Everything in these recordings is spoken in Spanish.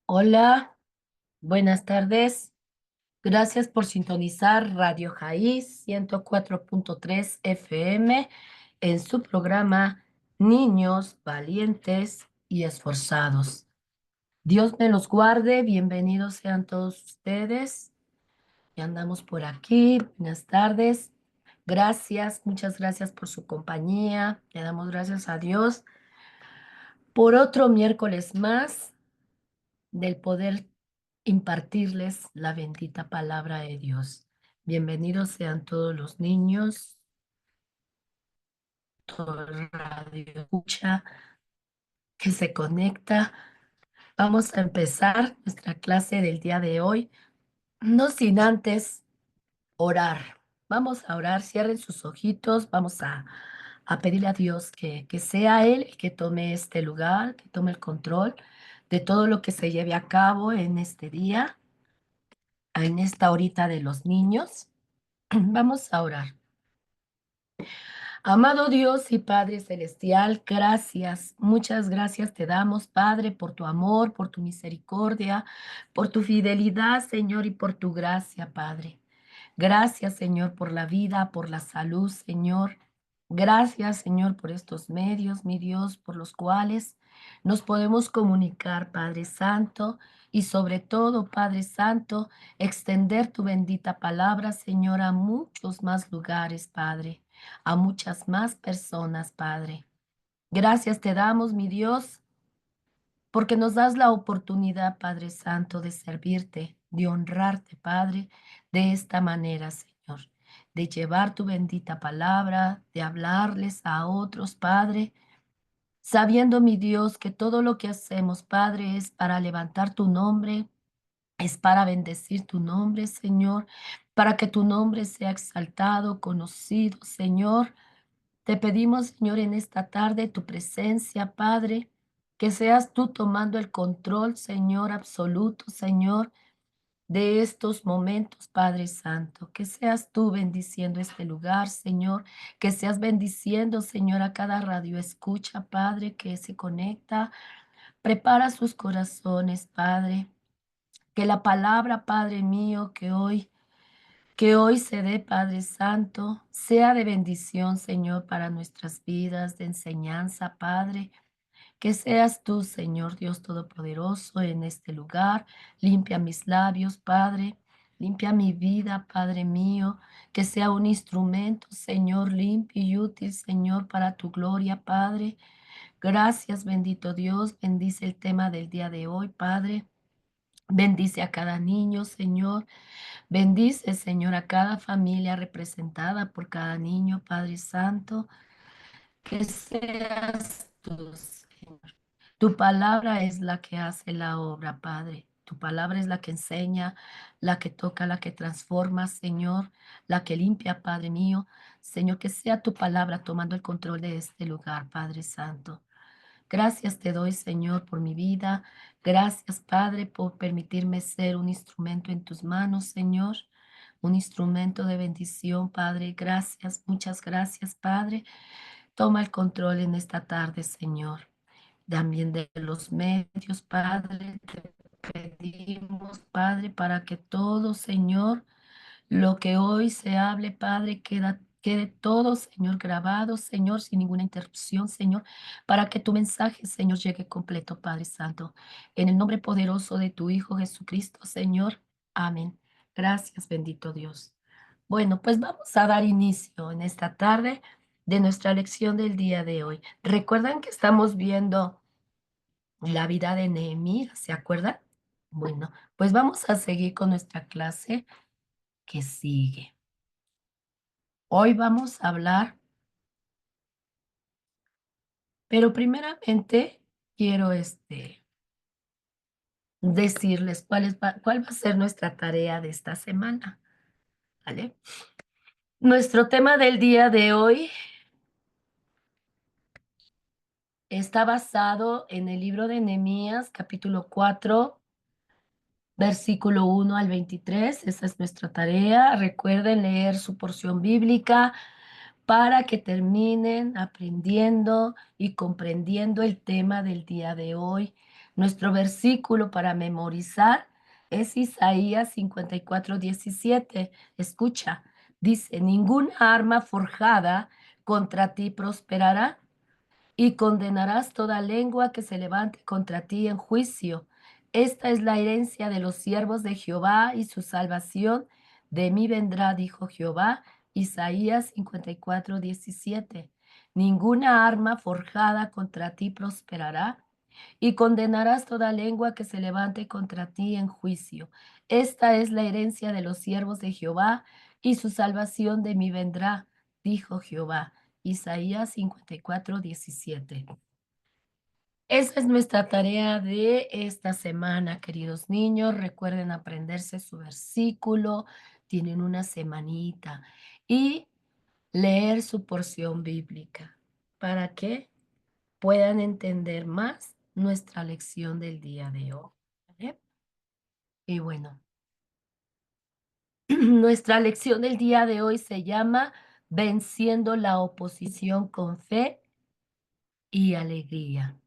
Hola, buenas tardes. Gracias por sintonizar Radio Jaís 104.3 FM en su programa Niños Valientes y Esforzados. Dios me los guarde, bienvenidos sean todos ustedes. Ya andamos por aquí. Buenas tardes. Gracias, muchas gracias por su compañía. Le damos gracias a Dios por otro miércoles más del poder impartirles la bendita palabra de Dios. Bienvenidos sean todos los niños, todo el radio escucha que se conecta. Vamos a empezar nuestra clase del día de hoy, no sin antes orar. Vamos a orar, cierren sus ojitos, vamos a pedirle a Dios que sea Él el que tome este lugar, que tome el control de todo lo que se lleve a cabo en este día, en esta horita de los niños. Vamos a orar. Amado Dios y Padre Celestial, gracias, muchas gracias te damos, Padre, por tu amor, por tu misericordia, por tu fidelidad, Señor, y por tu gracia, Padre. Gracias, Señor, por la vida, por la salud, Señor. Gracias, Señor, por estos medios, mi Dios, por los cuales nos podemos comunicar, Padre Santo, y sobre todo, Padre Santo, extender tu bendita palabra, Señor, a muchos más lugares, Padre, a muchas más personas, Padre. Gracias te damos, mi Dios, porque nos das la oportunidad, Padre Santo, de servirte, de honrarte, Padre, de esta manera, Señor, de llevar tu bendita palabra, de hablarles a otros, Padre, sabiendo, mi Dios, que todo lo que hacemos, Padre, es para levantar tu nombre, es para bendecir tu nombre, Señor, para que tu nombre sea exaltado, conocido, Señor. Te pedimos, Señor, en esta tarde tu presencia, Padre, que seas tú tomando el control, Señor, absoluto, Señor, de estos momentos, Padre Santo. Que seas tú bendiciendo este lugar, Señor. Que seas bendiciendo, Señor, a cada radio escucha, Padre, que se conecta. Prepara sus corazones, Padre. Que la palabra, Padre mío, que hoy se dé, Padre Santo, sea de bendición, Señor, para nuestras vidas, de enseñanza, Padre. Que seas tú, Señor Dios Todopoderoso, en este lugar. Limpia mis labios, Padre. Limpia mi vida, Padre mío. Que sea un instrumento, Señor, limpio y útil, Señor, para tu gloria, Padre. Gracias, bendito Dios. Bendice el tema del día de hoy, Padre. Bendice a cada niño, Señor. Bendice, Señor, a cada familia representada por cada niño, Padre Santo, que seas tú, Señor. Tu palabra es la que hace la obra, Padre. Tu palabra es la que enseña, la que toca, la que transforma, Señor, la que limpia, Padre mío. Señor, que sea tu palabra tomando el control de este lugar, Padre Santo. Gracias te doy, Señor, por mi vida. Gracias, Padre, por permitirme ser un instrumento en tus manos, Señor. Un instrumento de bendición, Padre. Gracias, muchas gracias, Padre. Toma el control en esta tarde, Señor. También de los medios, Padre. Te pedimos, Padre, para que todo, Señor, lo que hoy se hable, Padre, quede todo, Señor, grabado, Señor, sin ninguna interrupción, Señor, para que tu mensaje, Señor, llegue completo, Padre Santo. En el nombre poderoso de tu Hijo Jesucristo, Señor. Amén. Gracias, bendito Dios. Bueno, pues vamos a dar inicio en esta tarde de nuestra lección del día de hoy. Recuerdan que estamos viendo la vida de Nehemías, ¿se acuerdan? Bueno, pues vamos a seguir con nuestra clase que sigue. Hoy vamos a hablar, pero primeramente quiero decirles cuál va a ser nuestra tarea de esta semana, ¿vale? Nuestro tema del día de hoy está basado en el libro de Nehemías, capítulo 4, versículo 1 al 23. Esa es nuestra tarea. Recuerden leer su porción bíblica para que terminen aprendiendo y comprendiendo el tema del día de hoy. Nuestro versículo para memorizar es Isaías 54:17. Escucha, dice, ninguna arma forjada contra ti prosperará y condenarás toda lengua que se levante contra ti en juicio. Esta es la herencia de los siervos de Jehová y su salvación de mí vendrá, dijo Jehová. Isaías 54:17. Ninguna arma forjada contra ti prosperará y condenarás toda lengua que se levante contra ti en juicio. Esta es la herencia de los siervos de Jehová y su salvación de mí vendrá, dijo Jehová. Isaías 54:17. Esa es nuestra tarea de esta semana, queridos niños. Recuerden aprenderse su versículo. Tienen una semanita y leer su porción bíblica para que puedan entender más nuestra lección del día de hoy. ¿Vale? Y bueno, nuestra lección del día de hoy se llama Venciendo la oposición con fe y alegría.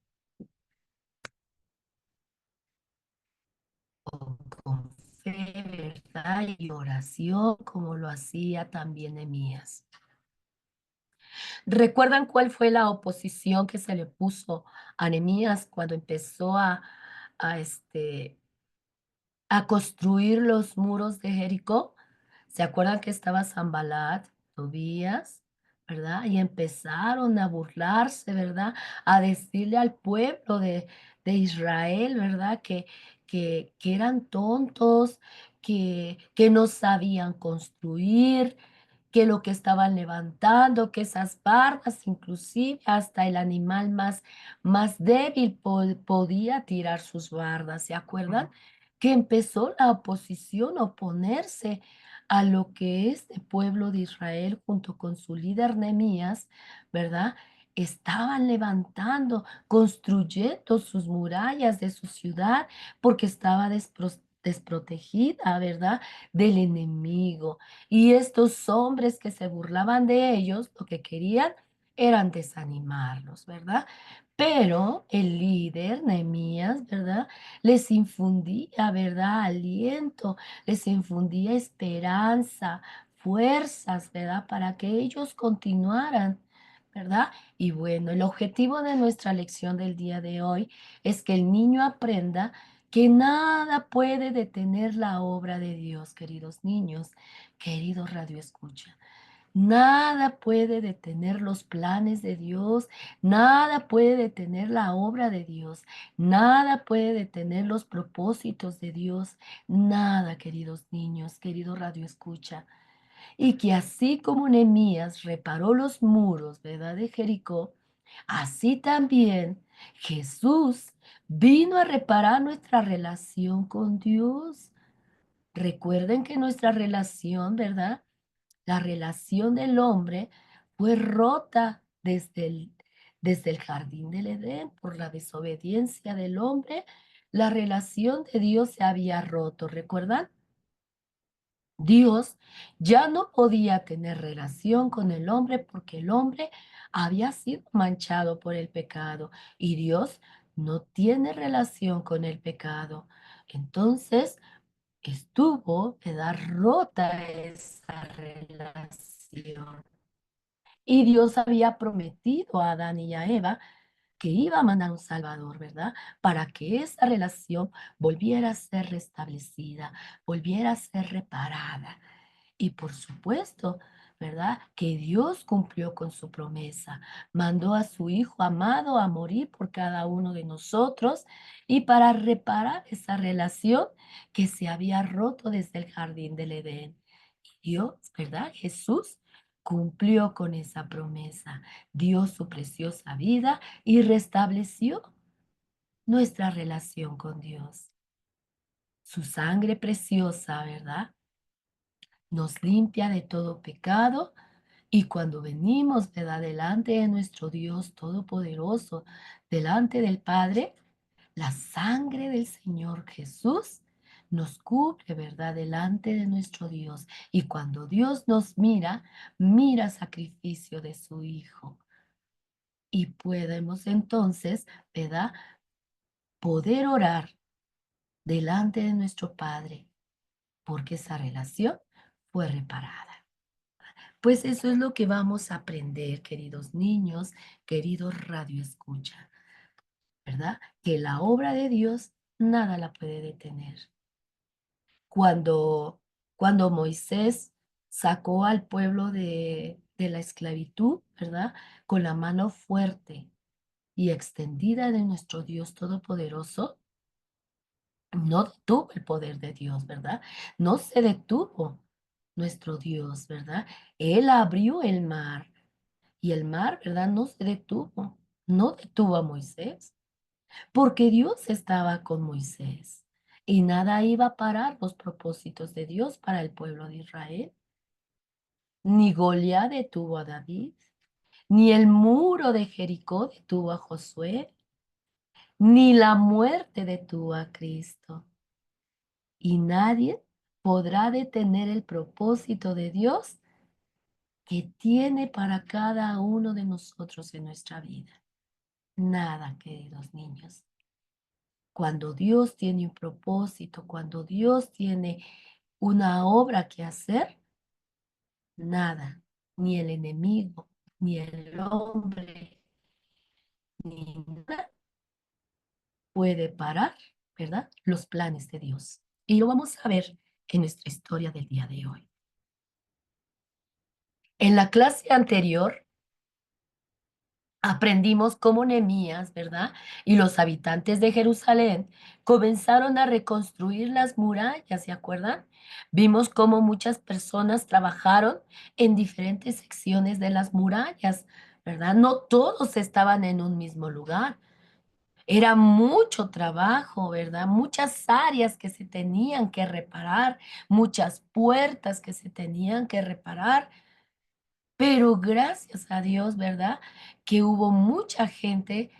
Con fe, verdad y oración, como lo hacía también Nehemías. ¿Recuerdan cuál fue la oposición que se le puso a Nehemías cuando empezó a, este, a construir los muros de Jericó? ¿Se acuerdan que estaba Sanballat, Tobías, verdad? Y empezaron a burlarse, ¿verdad? A decirle al pueblo de Israel, ¿verdad? Que eran tontos, que no sabían construir, que lo que estaban levantando, que esas bardas, inclusive hasta el animal más débil podía tirar sus bardas, ¿se acuerdan? Que empezó la oposición a oponerse a lo que este pueblo de Israel junto con su líder Nehemías, ¿verdad? Estaban levantando, construyendo sus murallas de su ciudad porque estaba desprotegida, ¿verdad? Del enemigo. Y estos hombres que se burlaban de ellos, lo que querían eran desanimarlos, ¿verdad? Pero el líder, Nehemías, ¿verdad? Les infundía, ¿verdad? Aliento, les infundía esperanza, fuerzas, ¿verdad? Para que ellos continuaran, ¿verdad? Y bueno, el objetivo de nuestra lección del día de hoy es que el niño aprenda que nada puede detener la obra de Dios, queridos niños, queridos Radio Escucha. Nada puede detener los planes de Dios, nada puede detener la obra de Dios, nada puede detener los propósitos de Dios, nada, queridos niños, querido Radio Escucha. Y que así como Nehemías reparó los muros, ¿verdad? De Jericó, así también Jesús vino a reparar nuestra relación con Dios. Recuerden que nuestra relación, ¿verdad? La relación del hombre fue rota desde el jardín del Edén por la desobediencia del hombre. La relación de Dios se había roto, ¿recuerdan? Dios ya no podía tener relación con el hombre porque el hombre había sido manchado por el pecado y Dios no tiene relación con el pecado. Entonces, estuvo, ¿verdad? Rota esa relación. Y Dios había prometido a Adán y a Eva que iba a mandar un Salvador, ¿verdad? Para que esa relación volviera a ser restablecida, volviera a ser reparada. Y por supuesto, ¿verdad? Que Dios cumplió con su promesa. Mandó a su Hijo amado a morir por cada uno de nosotros y para reparar esa relación que se había roto desde el jardín del Edén. Y Dios, ¿verdad? Jesús cumplió con esa promesa, dio su preciosa vida y restableció nuestra relación con Dios. Su sangre preciosa, ¿verdad? Nos limpia de todo pecado y cuando venimos, ¿verdad? Delante de nuestro Dios Todopoderoso, delante del Padre, la sangre del Señor Jesús nos cubre, ¿verdad? Delante de nuestro Dios. Y cuando Dios nos mira, mira sacrificio de su Hijo. Y podemos entonces, ¿verdad? Poder orar delante de nuestro Padre, porque esa relación fue reparada. Pues eso es lo que vamos a aprender, queridos niños, queridos radioescucha, ¿verdad? Que la obra de Dios nada la puede detener. Cuando, cuando Moisés sacó al pueblo de la esclavitud, ¿verdad? Con la mano fuerte y extendida de nuestro Dios Todopoderoso, no detuvo el poder de Dios, ¿verdad? No se detuvo nuestro Dios, ¿verdad? Él abrió el mar y el mar, ¿verdad? No se detuvo, no detuvo a Moisés, porque Dios estaba con Moisés y nada iba a parar los propósitos de Dios para el pueblo de Israel. Ni Goliat detuvo a David, ni el muro de Jericó detuvo a Josué, ni la muerte detuvo a Cristo. Y nadie podrá detener el propósito de Dios que tiene para cada uno de nosotros en nuestra vida. Nada, queridos niños. Cuando Dios tiene un propósito, cuando Dios tiene una obra que hacer, nada, ni el enemigo, ni el hombre, ni nada puede parar, ¿verdad? Los planes de Dios. Y lo vamos a ver en nuestra historia del día de hoy. En la clase anterior aprendimos cómo Nehemías, ¿verdad? Y los habitantes de Jerusalén comenzaron a reconstruir las murallas, ¿se acuerdan? Vimos cómo muchas personas trabajaron en diferentes secciones de las murallas, ¿verdad? No todos estaban en un mismo lugar. Era mucho trabajo, ¿verdad? Muchas áreas que se tenían que reparar, muchas puertas que se tenían que reparar. Pero gracias a Dios, ¿verdad? Que hubo mucha gente,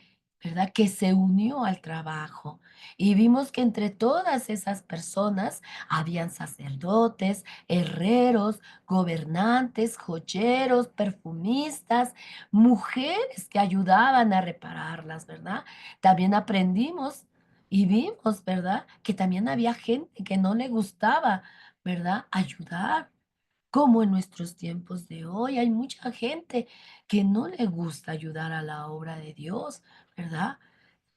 ¿verdad? Que se unió al trabajo. Y vimos que entre todas esas personas habían sacerdotes, herreros, gobernantes, joyeros, perfumistas, mujeres que ayudaban a repararlas, ¿verdad? También aprendimos y vimos, ¿verdad? Que también había gente que no le gustaba, ¿verdad? Ayudar. Como en nuestros tiempos de hoy hay mucha gente que no le gusta ayudar a la obra de Dios, ¿verdad?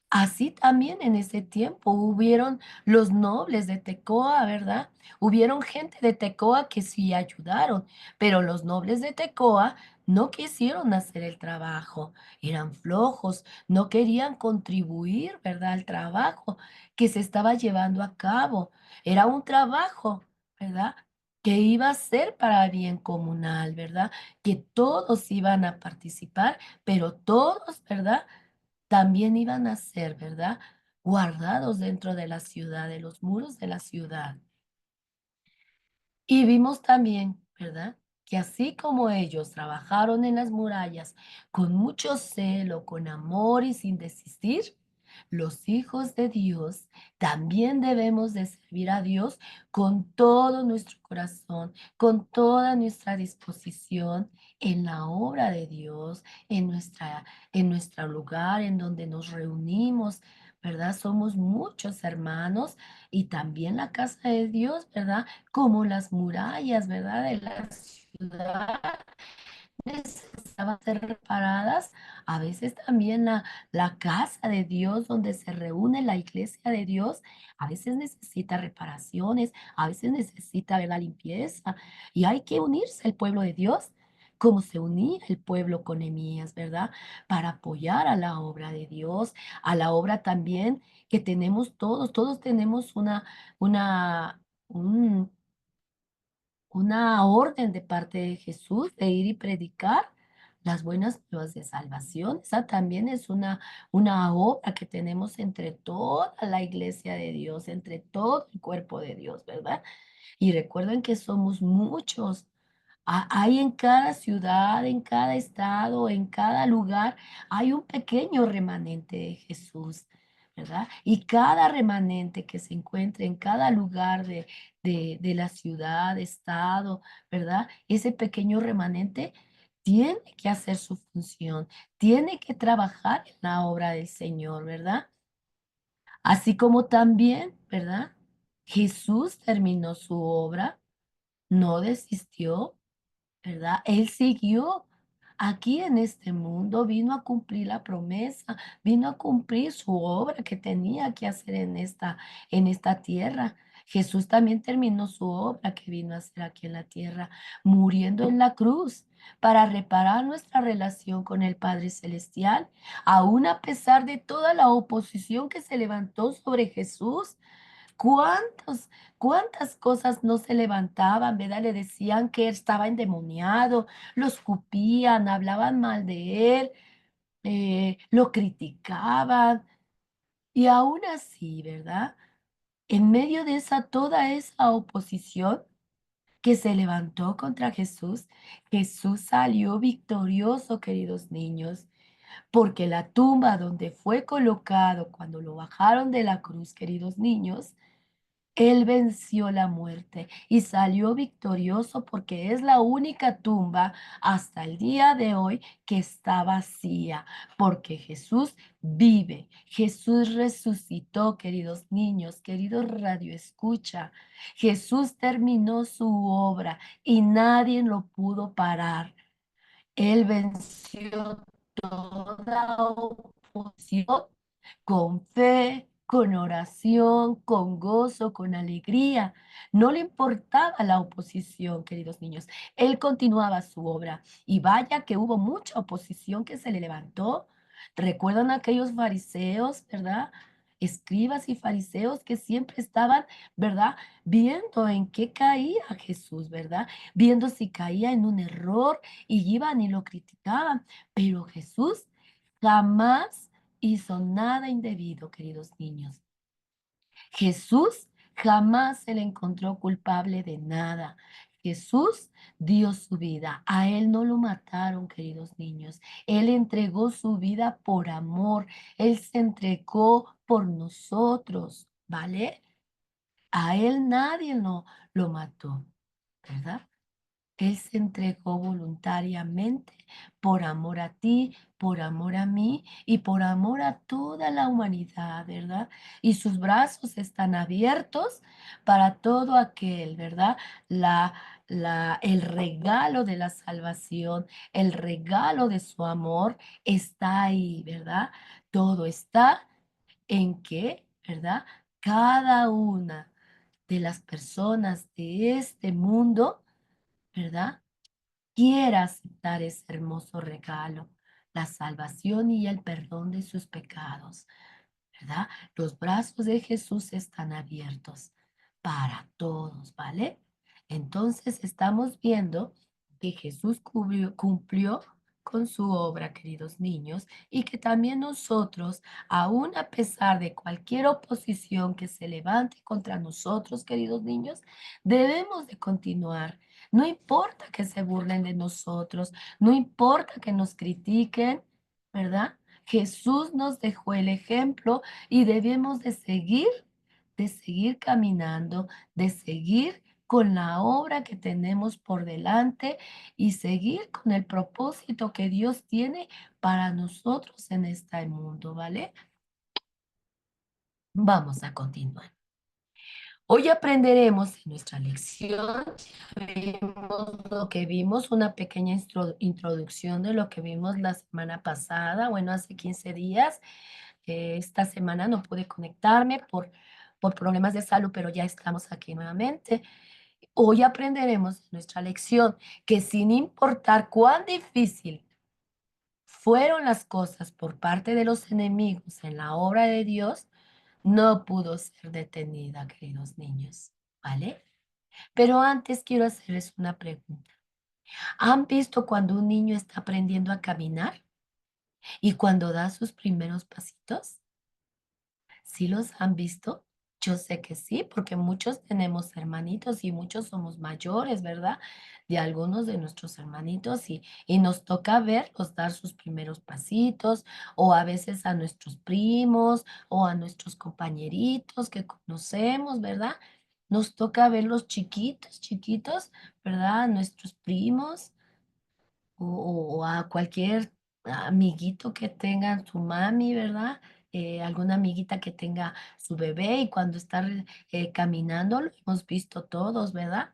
Así también en ese tiempo hubieron los nobles de Tecoa, ¿verdad? Hubieron gente de Tecoa que sí ayudaron, pero los nobles de Tecoa no quisieron hacer el trabajo, eran flojos, no querían contribuir, ¿verdad? Al trabajo que se estaba llevando a cabo. Era un trabajo, ¿verdad? Que iba a ser para bien comunal, ¿verdad? Que todos iban a participar, pero todos, ¿verdad? También iban a ser, ¿verdad? Guardados dentro de la ciudad, de los muros de la ciudad. Y vimos también, ¿verdad? Que así como ellos trabajaron en las murallas con mucho celo, con amor y sin desistir, los hijos de Dios también debemos de servir a Dios con todo nuestro corazón, con toda nuestra disposición en la obra de Dios, en nuestro lugar, en donde nos reunimos, ¿verdad? Somos muchos hermanos y también la casa de Dios, ¿verdad? Como las murallas, ¿verdad? De la ciudad necesitaban ser reparadas. A veces también la casa de Dios donde se reúne la iglesia de Dios, a veces necesita reparaciones, a veces necesita ver la limpieza y hay que unirse el pueblo de Dios. Como se unía el pueblo con Nehemías, ¿verdad? Para apoyar a la obra de Dios, a la obra también que tenemos todos, todos tenemos una, un, una orden de parte de Jesús de ir y predicar las buenas nuevas de salvación. Esa también es una obra que tenemos entre toda la iglesia de Dios, entre todo el cuerpo de Dios, ¿verdad? Y recuerden que somos muchos. Hay en cada ciudad, en cada estado, en cada lugar, hay un pequeño remanente de Jesús, ¿verdad? Y cada remanente que se encuentre en cada lugar de la ciudad, estado, ¿verdad? Ese pequeño remanente tiene que hacer su función, tiene que trabajar en la obra del Señor, ¿verdad? Así como también, ¿verdad? Jesús terminó su obra, no desistió, ¿verdad? Él siguió aquí en este mundo, vino a cumplir la promesa, vino a cumplir su obra que tenía que hacer en esta tierra. Jesús también terminó su obra que vino a hacer aquí en la tierra, muriendo en la cruz para reparar nuestra relación con el Padre Celestial, aún a pesar de toda la oposición que se levantó sobre Jesús. ¿Cuántos cuántas cosas no se levantaban, verdad? Le decían que estaba endemoniado, lo escupían, hablaban mal de él, lo criticaban, y aún así, ¿verdad? En medio de toda esa oposición que se levantó contra Jesús, Jesús salió victorioso, queridos niños, porque la tumba donde fue colocado cuando lo bajaron de la cruz, queridos niños, él venció la muerte y salió victorioso porque es la única tumba hasta el día de hoy que está vacía, porque Jesús vive, Jesús resucitó, queridos niños, queridos radio escucha. Jesús terminó su obra y nadie lo pudo parar. Él venció toda oposición con fe, con oración, con gozo, con alegría. No le importaba la oposición, queridos niños. Él continuaba su obra. Y vaya que hubo mucha oposición que se le levantó. ¿Recuerdan aquellos fariseos, verdad? Escribas y fariseos que siempre estaban, ¿verdad? Viendo en qué caía Jesús, ¿verdad? Viendo si caía en un error y iban y lo criticaban. Pero Jesús jamás hizo nada indebido, queridos niños. Jesús jamás se le encontró culpable de nada. Jesús dio su vida. A él no lo mataron, queridos niños. Él entregó su vida por amor. Él se entregó por nosotros, ¿vale? A él nadie lo mató, ¿verdad? Él se entregó voluntariamente por amor a ti, por amor a mí y por amor a toda la humanidad, ¿verdad? Y sus brazos están abiertos para todo aquel, ¿verdad? El regalo de la salvación, el regalo de su amor está ahí, ¿verdad? Todo está en que, ¿verdad? Cada una de las personas de este mundo, ¿verdad? Quiera aceptar ese hermoso regalo, la salvación y el perdón de sus pecados, ¿verdad? Los brazos de Jesús están abiertos para todos, ¿vale? Entonces estamos viendo que Jesús cumplió con su obra, queridos niños, y que también nosotros, aún a pesar de cualquier oposición que se levante contra nosotros, queridos niños, debemos de continuar. No importa que se burlen de nosotros, no importa que nos critiquen, ¿verdad? Jesús nos dejó el ejemplo y debemos de seguir caminando, de seguir con la obra que tenemos por delante y seguir con el propósito que Dios tiene para nosotros en este mundo, ¿vale? Vamos a continuar. Hoy aprenderemos en nuestra lección, ya vimos lo que vimos, una pequeña introducción de lo que vimos la semana pasada, bueno, hace 15 días. Esta semana no pude conectarme por problemas de salud, pero ya estamos aquí nuevamente. Hoy aprenderemos en nuestra lección que sin importar cuán difícil fueron las cosas por parte de los enemigos en la obra de Dios, no pudo ser detenida, queridos niños, ¿vale? Pero antes quiero hacerles una pregunta. ¿Han visto cuando un niño está aprendiendo a caminar y cuando da sus primeros pasitos? ¿Sí los han visto? Yo sé que sí, porque muchos tenemos hermanitos y muchos somos mayores, ¿verdad? De algunos de nuestros hermanitos y nos toca verlos dar sus primeros pasitos o a veces a nuestros primos o a nuestros compañeritos que conocemos, ¿verdad? Nos toca verlos chiquitos, chiquitos, ¿verdad? A nuestros primos o a cualquier amiguito que tenga su mami, ¿verdad? Alguna amiguita que tenga su bebé y cuando está caminando, lo hemos visto todos, ¿verdad?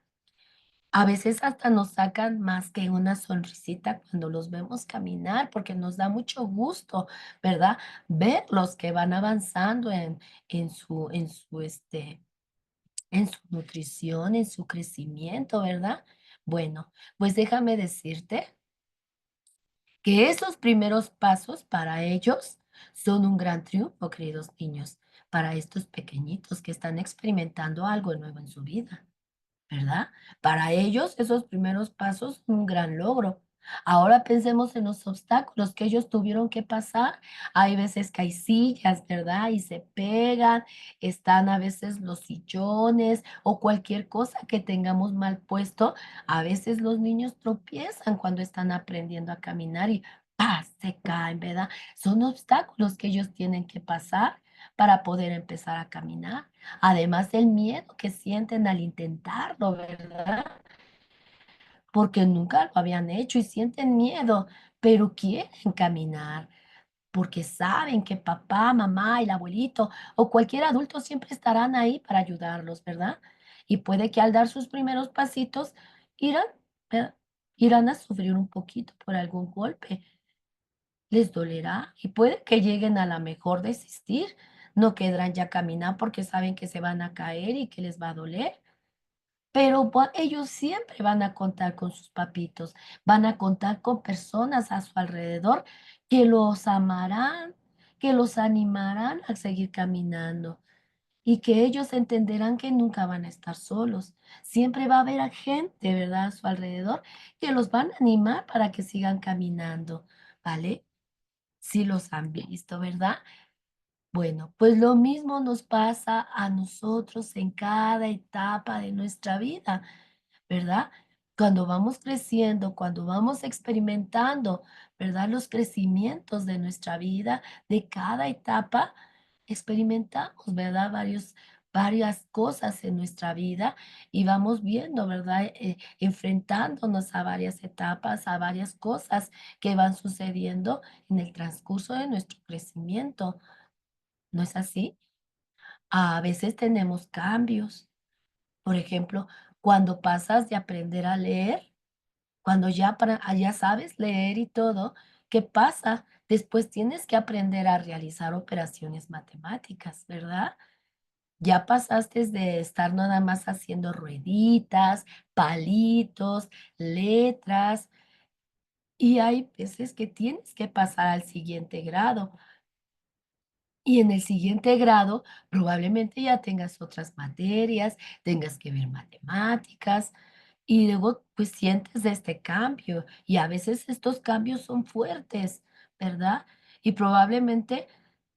A veces hasta nos sacan más que una sonrisita cuando los vemos caminar, porque nos da mucho gusto, ¿verdad? Verlos que van avanzando en su nutrición, en su crecimiento, ¿verdad? Bueno, pues déjame decirte que esos primeros pasos para ellos son un gran triunfo, queridos niños, para estos pequeñitos que están experimentando algo nuevo en su vida. ¿Verdad? Para ellos, esos primeros pasos, un gran logro. Ahora pensemos en los obstáculos que ellos tuvieron que pasar. Hay veces que hay sillas, ¿verdad? Y se pegan, están a veces los sillones o cualquier cosa que tengamos mal puesto. A veces los niños tropiezan cuando están aprendiendo a caminar y ¡pah! Se caen, ¿verdad? Son obstáculos que ellos tienen que pasar para poder empezar a caminar. Además del miedo que sienten al intentarlo, ¿verdad? Porque nunca lo habían hecho y sienten miedo, pero quieren caminar, porque saben que papá, mamá, el abuelito o cualquier adulto siempre estarán ahí para ayudarlos, ¿verdad? Y puede que al dar sus primeros pasitos irán, ¿verdad? Irán a sufrir un poquito por algún golpe, les dolerá y puede que lleguen a la mejor desistir. No querrán ya caminar porque saben que se van a caer y que les va a doler. Pero ellos siempre van a contar con sus papitos, van a contar con personas a su alrededor que los amarán, que los animarán a seguir caminando y que ellos entenderán que nunca van a estar solos. Siempre va a haber a gente, ¿verdad?, a su alrededor que los van a animar para que sigan caminando, ¿vale? Si los han visto, ¿verdad? Bueno, pues lo mismo nos pasa a nosotros en cada etapa de nuestra vida, ¿verdad? Cuando vamos creciendo, cuando vamos experimentando, ¿verdad? Los crecimientos de nuestra vida, de cada etapa, experimentamos, ¿verdad? Varias cosas en nuestra vida y vamos viendo, ¿verdad? Enfrentándonos a varias etapas, a varias cosas que van sucediendo en el transcurso de nuestro crecimiento. ¿No es así? A veces tenemos cambios. Por ejemplo, cuando pasas de aprender a leer, cuando ya sabes leer y todo, ¿qué pasa? Después tienes que aprender a realizar operaciones matemáticas, ¿verdad? Ya pasaste de estar nada más haciendo rueditas, palitos, letras, y hay veces que tienes que pasar al siguiente grado. Y en el siguiente grado, probablemente ya tengas otras materias, tengas que ver matemáticas y luego pues sientes este cambio y a veces estos cambios son fuertes, ¿verdad? Y probablemente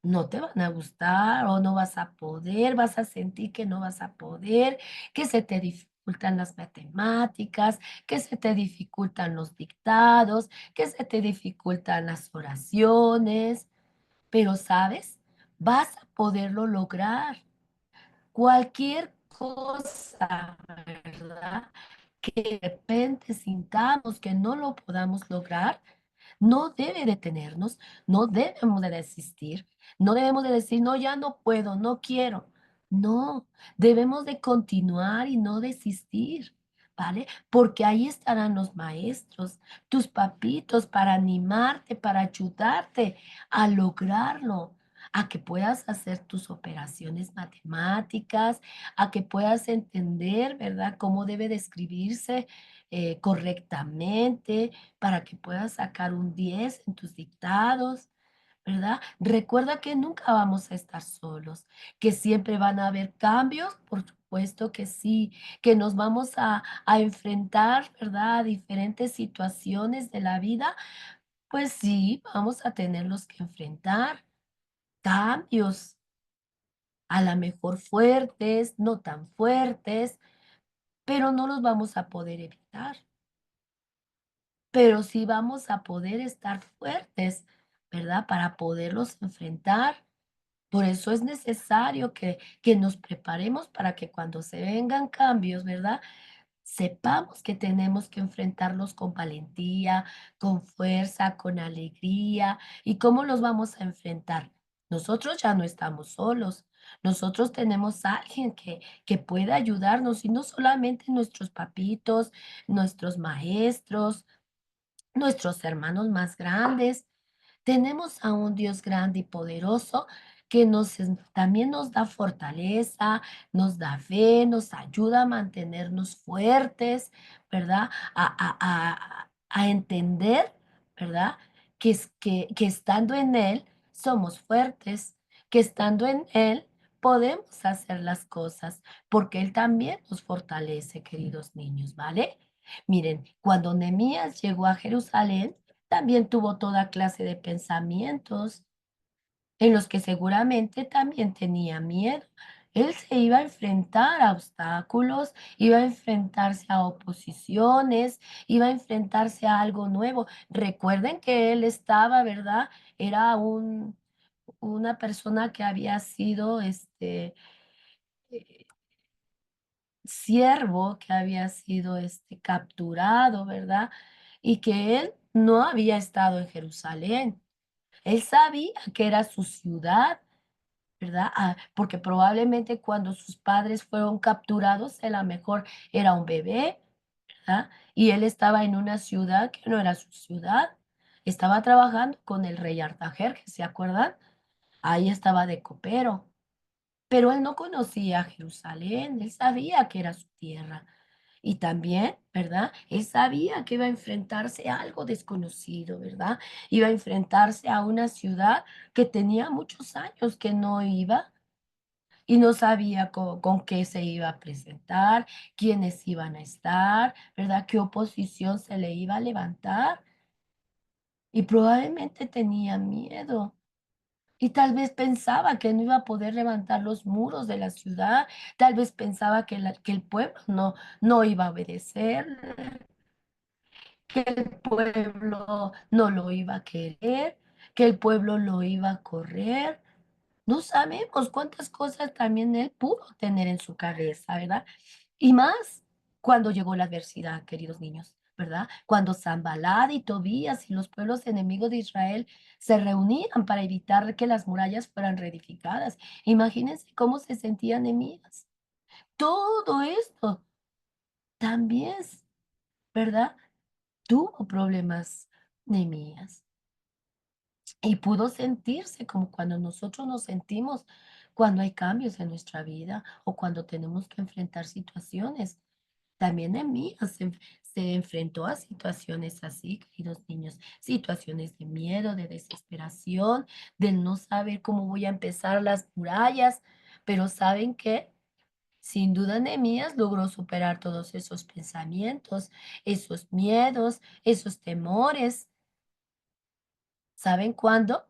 no te van a gustar o no vas a poder, vas a sentir que no vas a poder, que se te dificultan las matemáticas, que se te dificultan los dictados, que se te dificultan las oraciones. Pero, ¿sabes? Vas a poderlo lograr. Cualquier cosa, ¿verdad? Que de repente sintamos que no lo podamos lograr, no debe detenernos, no debemos de desistir, no debemos de decir, no, ya no puedo, no quiero. No, debemos de continuar y no desistir, ¿vale? Porque ahí estarán los maestros, tus papitos, para animarte, para ayudarte a lograrlo, a que puedas hacer tus operaciones matemáticas, a que puedas entender, ¿verdad?, cómo debe de escribirse correctamente, para que puedas sacar un 10 en tus dictados, ¿verdad? Recuerda que nunca vamos a estar solos, que siempre van a haber cambios, por supuesto que sí, que nos vamos a enfrentar, ¿verdad?, a diferentes situaciones de la vida, pues sí, vamos a tenerlos que enfrentar, cambios, a la mejor fuertes, no tan fuertes, pero no los vamos a poder evitar, pero sí vamos a poder estar fuertes, ¿verdad? Para poderlos enfrentar. Por eso es necesario que nos preparemos para que cuando se vengan cambios, ¿verdad? Sepamos que tenemos que enfrentarlos con valentía, con fuerza, con alegría. ¿Y cómo los vamos a enfrentar? Nosotros ya no estamos solos. Nosotros tenemos a alguien que pueda ayudarnos y no solamente nuestros papitos, nuestros maestros, nuestros hermanos más grandes. Tenemos a un Dios grande y poderoso que también nos da fortaleza, nos da fe, nos ayuda a mantenernos fuertes, ¿verdad? A entender, ¿verdad? Que estando en Él somos fuertes, que estando en Él podemos hacer las cosas, porque Él también nos fortalece, queridos niños, ¿vale? Miren, cuando Nehemías llegó a Jerusalén, también tuvo toda clase de pensamientos en los que seguramente también tenía miedo. Él se iba a enfrentar a obstáculos, iba a enfrentarse a oposiciones, iba a enfrentarse a algo nuevo. Recuerden que él estaba, ¿verdad? Era una persona que había sido eh, siervo, que había sido capturado, ¿verdad? Y que él no había estado en Jerusalén. Él sabía que era su ciudad, ¿verdad? Porque probablemente cuando sus padres fueron capturados, él a lo mejor era un bebé, ¿verdad? Y él estaba en una ciudad que no era su ciudad. Estaba trabajando con el rey Artajerjes, ¿se acuerdan? Ahí estaba de copero. Pero él no conocía Jerusalén, él sabía que era su tierra. Y también, ¿verdad? Él sabía que iba a enfrentarse a algo desconocido, ¿verdad? Iba a enfrentarse a una ciudad que tenía muchos años que no iba y no sabía con qué se iba a presentar, quiénes iban a estar, ¿verdad? Qué oposición se le iba a levantar. Y probablemente tenía miedo. Y tal vez pensaba que no iba a poder levantar los muros de la ciudad, tal vez pensaba que el pueblo no iba a obedecer, que el pueblo no lo iba a querer, que el pueblo lo iba a correr. No sabemos cuántas cosas también él pudo tener en su cabeza, ¿verdad? Y más cuando llegó la adversidad, queridos niños, ¿verdad? Cuando Sanballat y Tobías y los pueblos enemigos de Israel se reunían para evitar que las murallas fueran reedificadas. Imagínense cómo se sentían Nehemías. Todo esto también, ¿verdad? Tuvo problemas Nehemías y pudo sentirse como cuando nosotros nos sentimos cuando hay cambios en nuestra vida o cuando tenemos que enfrentar situaciones. También Nehemías se enfrentó a situaciones así, queridos niños, situaciones de miedo, de desesperación, de no saber cómo voy a empezar las murallas, pero ¿saben qué? Sin duda Nehemías logró superar todos esos pensamientos, esos miedos, esos temores. ¿Saben cuándo?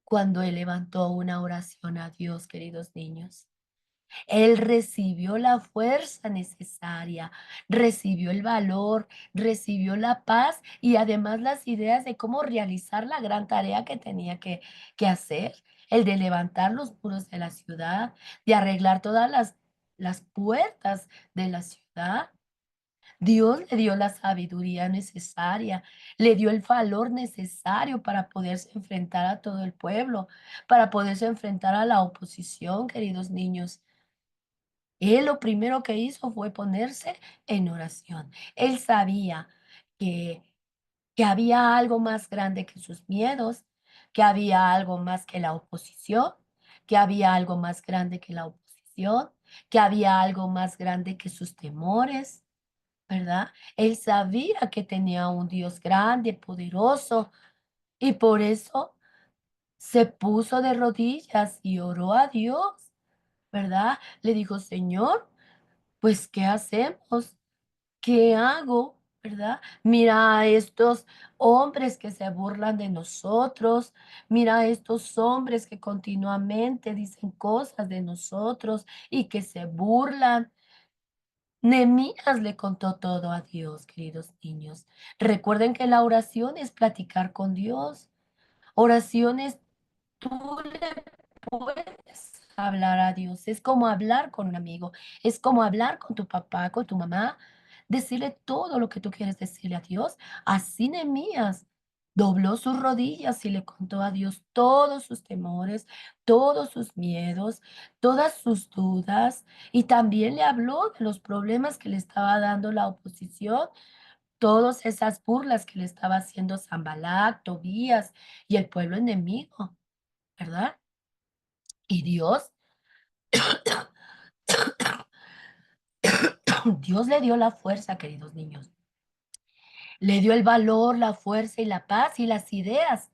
Cuando él levantó una oración a Dios, queridos niños. Él recibió la fuerza necesaria, recibió el valor, recibió la paz y además las ideas de cómo realizar la gran tarea que tenía que hacer, el de levantar los muros de la ciudad, de arreglar todas las puertas de la ciudad. Dios le dio la sabiduría necesaria, le dio el valor necesario para poderse enfrentar a todo el pueblo, para poderse enfrentar a la oposición, queridos niños. Él lo primero que hizo fue ponerse en oración. Él sabía que, que había algo más grande que sus miedos, que había algo más que la oposición, que había algo más grande que la oposición, que había algo más grande que sus temores, ¿verdad? Él sabía que tenía un Dios grande, poderoso, y por eso se puso de rodillas y oró a Dios, ¿verdad? Le dijo, Señor, pues, ¿qué hacemos? ¿Qué hago? ¿verdad? Mira a estos hombres que se burlan de nosotros, mira a estos hombres que continuamente dicen cosas de nosotros y que se burlan. Nehemías le contó todo a Dios, queridos niños. Recuerden que la oración es platicar con Dios. Oraciones, tú le puedes hablar a Dios. Es como hablar con un amigo. Es como hablar con tu papá, con tu mamá. Decirle todo lo que tú quieres decirle a Dios. Así Nehemías dobló sus rodillas y le contó a Dios todos sus temores, todos sus miedos, todas sus dudas. Y también le habló de los problemas que le estaba dando la oposición, todas esas burlas que le estaba haciendo Sanballat, Tobías y el pueblo enemigo, ¿verdad? Y Dios, Dios le dio la fuerza, queridos niños. Le dio el valor, la fuerza y la paz y las ideas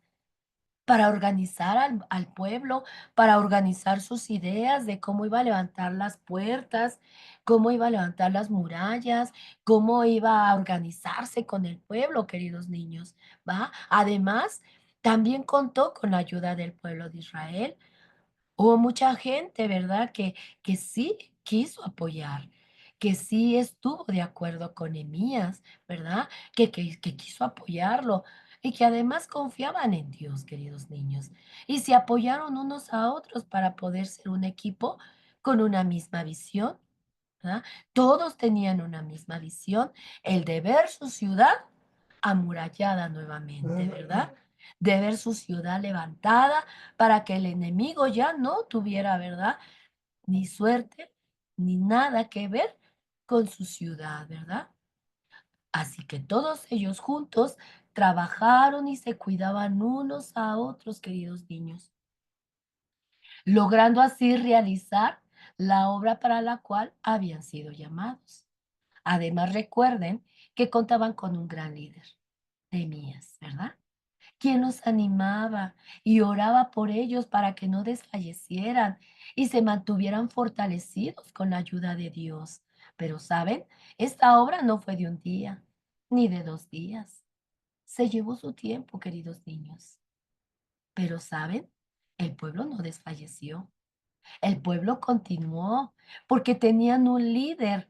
para organizar al pueblo, para organizar sus ideas de cómo iba a levantar las puertas, cómo iba a levantar las murallas, cómo iba a organizarse con el pueblo, queridos niños, ¿va? Además, también contó con la ayuda del pueblo de Israel. Hubo mucha gente, ¿verdad? Que sí quiso apoyar, que sí estuvo de acuerdo con Nehemías, ¿verdad? Que quiso apoyarlo y que además confiaban en Dios, queridos niños. Y se apoyaron unos a otros para poder ser un equipo con una misma visión, ¿verdad? Todos tenían una misma visión, el de ver su ciudad amurallada nuevamente, ¿verdad? De ver su ciudad levantada para que el enemigo ya no tuviera, ¿verdad? Ni suerte, ni nada que ver con su ciudad, ¿verdad? Así que todos ellos juntos trabajaron y se cuidaban unos a otros, queridos niños, logrando así realizar la obra para la cual habían sido llamados. Además, recuerden que contaban con un gran líder, Nehemías, ¿verdad? Quien los animaba y oraba por ellos para que no desfallecieran y se mantuvieran fortalecidos con la ayuda de Dios. Pero, ¿saben? Esta obra no fue de un día, ni de 2 días. Se llevó su tiempo, queridos niños. Pero, ¿saben? El pueblo no desfalleció. El pueblo continuó porque tenían un líder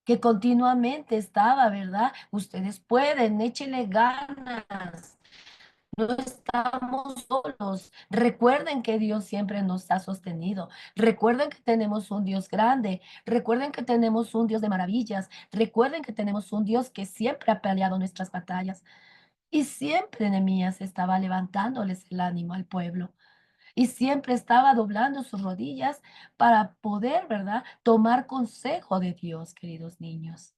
que continuamente estaba, ¿verdad? Ustedes pueden, échenle ganas. No estamos solos. Recuerden que Dios siempre nos ha sostenido. Recuerden que tenemos un Dios grande. Recuerden que tenemos un Dios de maravillas. Recuerden que tenemos un Dios que siempre ha peleado nuestras batallas. Y siempre Nehemías estaba levantándoles el ánimo al pueblo. Y siempre estaba doblando sus rodillas para poder, ¿verdad?, tomar consejo de Dios, queridos niños.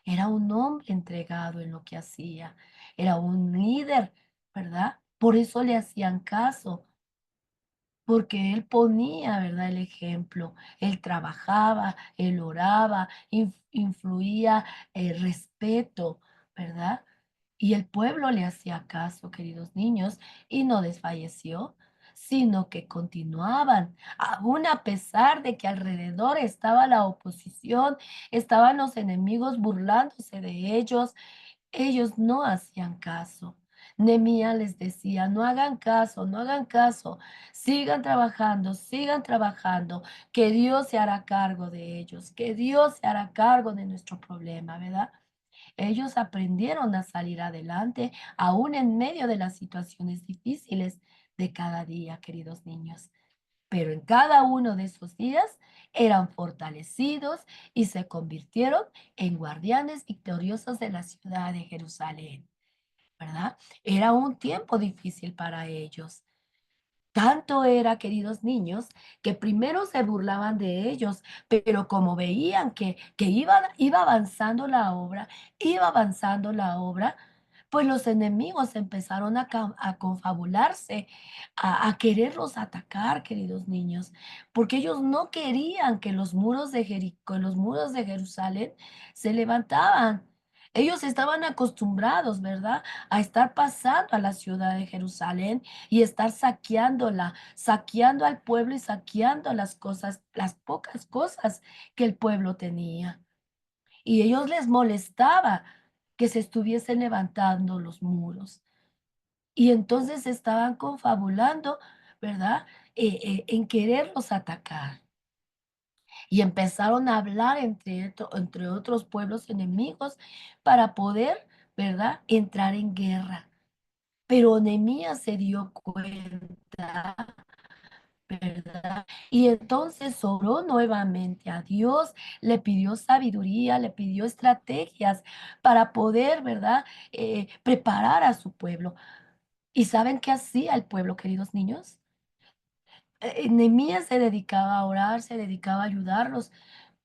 Era un hombre entregado en lo que hacía, era un líder, ¿verdad? Por eso le hacían caso, porque él ponía, ¿verdad?, el ejemplo. Él trabajaba, él oraba, influía respeto, ¿verdad? Y el pueblo le hacía caso, queridos niños, y no desfalleció, sino que continuaban, aún a pesar de que alrededor estaba la oposición, estaban los enemigos burlándose de ellos no hacían caso. Nehemías les decía, no hagan caso, no hagan caso, sigan trabajando, que Dios se hará cargo de ellos, que Dios se hará cargo de nuestro problema, ¿verdad? Ellos aprendieron a salir adelante, aún en medio de las situaciones difíciles de cada día, queridos niños. Pero en cada uno de esos días eran fortalecidos y se convirtieron en guardianes victoriosos de la ciudad de Jerusalén, ¿verdad? Era un tiempo difícil para ellos. Tanto era, queridos niños, que primero se burlaban de ellos, pero como veían que iba avanzando la obra, pues los enemigos empezaron a confabularse, a quererlos atacar, queridos niños, porque ellos no querían que los muros de Jericó, los muros de Jerusalén se levantaban. Ellos estaban acostumbrados, ¿verdad?, a estar pasando a la ciudad de Jerusalén y estar saqueándola, saqueando al pueblo y saqueando las cosas, las pocas cosas que el pueblo tenía. Y ellos les molestaba que se estuviesen levantando los muros. Y entonces estaban confabulando, ¿verdad? En quererlos atacar. Y empezaron a hablar entre otros pueblos enemigos para poder, ¿verdad?, entrar en guerra. Pero Nehemías se dio cuenta, ¿verdad? Y entonces oró nuevamente a Dios, le pidió sabiduría, le pidió estrategias para poder, ¿verdad?, preparar a su pueblo. ¿Y saben qué hacía el pueblo, queridos niños? Nehemías se dedicaba a orar, se dedicaba a ayudarlos,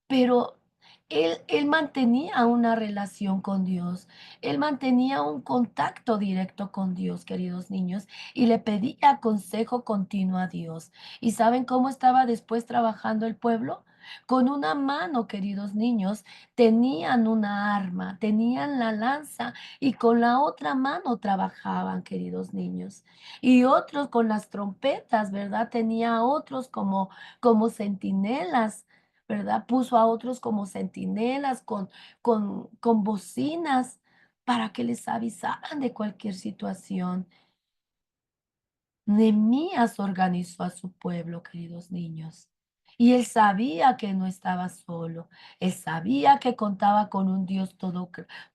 pero él mantenía una relación con Dios, él mantenía un contacto directo con Dios, queridos niños, y le pedía consejo continuo a Dios. ¿Y saben cómo estaba después trabajando el pueblo? Con una mano, queridos niños, tenían una arma, tenían la lanza y con la otra mano trabajaban, queridos niños. Y otros con las trompetas, ¿verdad? Tenía otros como centinelas, ¿verdad? Puso a otros como centinelas con bocinas para que les avisaran de cualquier situación. Nehemías organizó a su pueblo, queridos niños. Y él sabía que no estaba solo. Él sabía que contaba con un Dios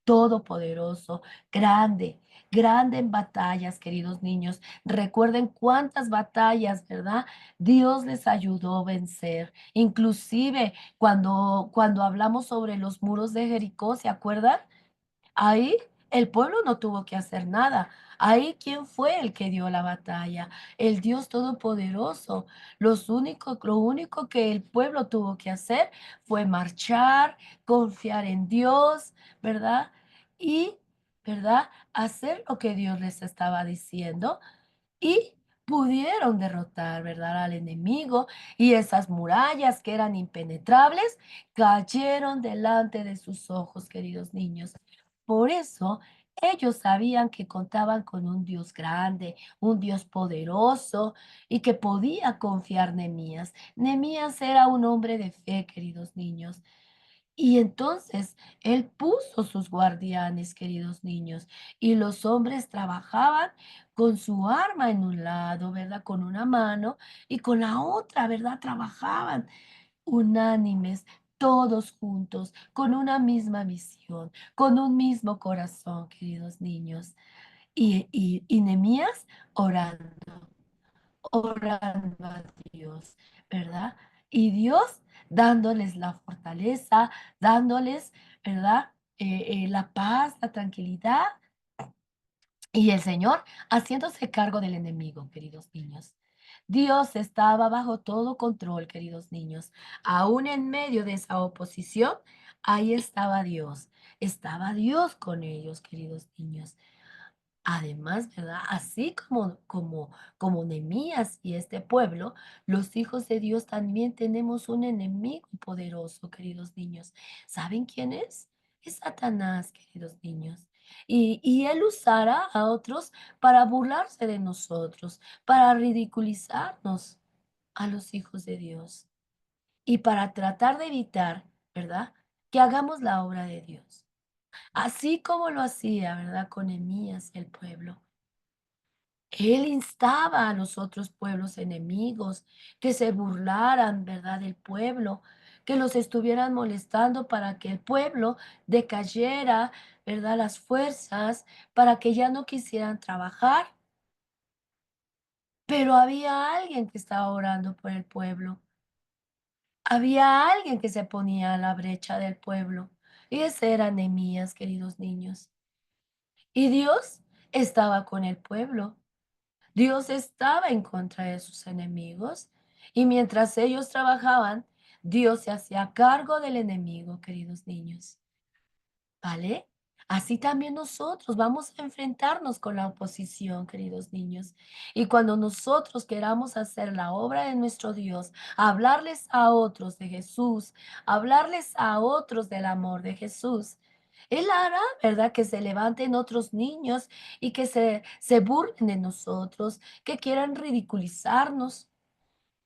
todopoderoso, grande, grande en batallas, queridos niños. Recuerden cuántas batallas, ¿verdad? Dios les ayudó a vencer. Inclusive cuando hablamos sobre los muros de Jericó, ¿se acuerdan? Ahí el pueblo no tuvo que hacer nada. Ahí, ¿quién fue el que dio la batalla? El Dios Todopoderoso. Lo único que el pueblo tuvo que hacer fue marchar, confiar en Dios, ¿verdad? Y, ¿verdad? Hacer lo que Dios les estaba diciendo y pudieron derrotar, ¿verdad?, al enemigo, y esas murallas que eran impenetrables cayeron delante de sus ojos, queridos niños. Por eso ellos sabían que contaban con un Dios grande, un Dios poderoso y que podía confiar Nehemías. Nehemías era un hombre de fe, queridos niños. Y entonces él puso sus guardianes, queridos niños, y los hombres trabajaban con su arma en un lado, ¿verdad? Con una mano y con la otra, ¿verdad? Trabajaban unánimes, todos juntos, con una misma visión, con un mismo corazón, queridos niños. Y Nehemías orando, orando a Dios, ¿verdad? Y Dios dándoles la fortaleza, dándoles, ¿verdad? La paz, la tranquilidad y el Señor haciéndose cargo del enemigo, queridos niños. Dios estaba bajo todo control, queridos niños. Aún en medio de esa oposición, ahí estaba Dios. Estaba Dios con ellos, queridos niños. Además, ¿verdad? Así como Nehemías y este pueblo, los hijos de Dios también tenemos un enemigo poderoso, queridos niños. ¿Saben quién es? Es Satanás, queridos niños. Y él usará a otros para burlarse de nosotros, para ridiculizarnos a los hijos de Dios y para tratar de evitar, ¿verdad?, que hagamos la obra de Dios. Así como lo hacía, ¿verdad?, con Nehemías y el pueblo. Él instaba a los otros pueblos enemigos que se burlaran, ¿verdad?, del pueblo, que los estuvieran molestando para que el pueblo decayera, ¿verdad?, las fuerzas, para que ya no quisieran trabajar. Pero había alguien que estaba orando por el pueblo. Había alguien que se ponía a la brecha del pueblo. Y ese era Nehemías, queridos niños. Y Dios estaba con el pueblo. Dios estaba en contra de sus enemigos y mientras ellos trabajaban, Dios se hacía cargo del enemigo, queridos niños, ¿vale? Así también nosotros vamos a enfrentarnos con la oposición, queridos niños. Y cuando nosotros queramos hacer la obra de nuestro Dios, hablarles a otros de Jesús, hablarles a otros del amor de Jesús, Él hará, ¿verdad? Que se levanten otros niños y que se burlen de nosotros, que quieran ridiculizarnos.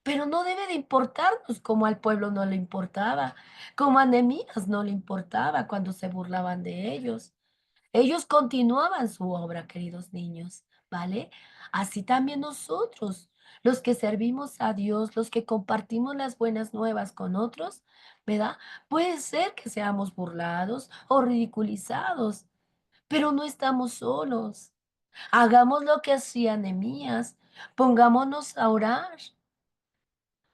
Pero no debe de importarnos como al pueblo no le importaba, como a Nehemías no le importaba cuando se burlaban de ellos. Ellos continuaban su obra, queridos niños, ¿vale? Así también nosotros, los que servimos a Dios, los que compartimos las buenas nuevas con otros, ¿verdad? Puede ser que seamos burlados o ridiculizados, pero no estamos solos. Hagamos lo que hacía Nehemías, pongámonos a orar.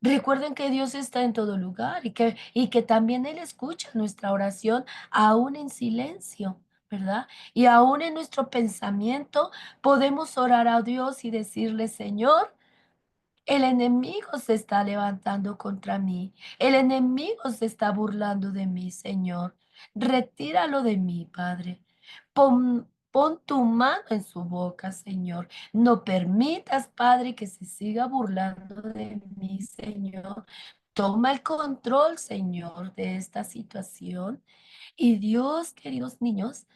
Recuerden que Dios está en todo lugar y que también Él escucha nuestra oración aún en silencio, ¿verdad? Y aún en nuestro pensamiento podemos orar a Dios y decirle, Señor, el enemigo se está levantando contra mí. El enemigo se está burlando de mí, Señor. Retíralo de mí, Padre. Pon tu mano en su boca, Señor. No permitas, Padre, que se siga burlando de mí, Señor. Toma el control, Señor, de esta situación. Y Dios, queridos niños,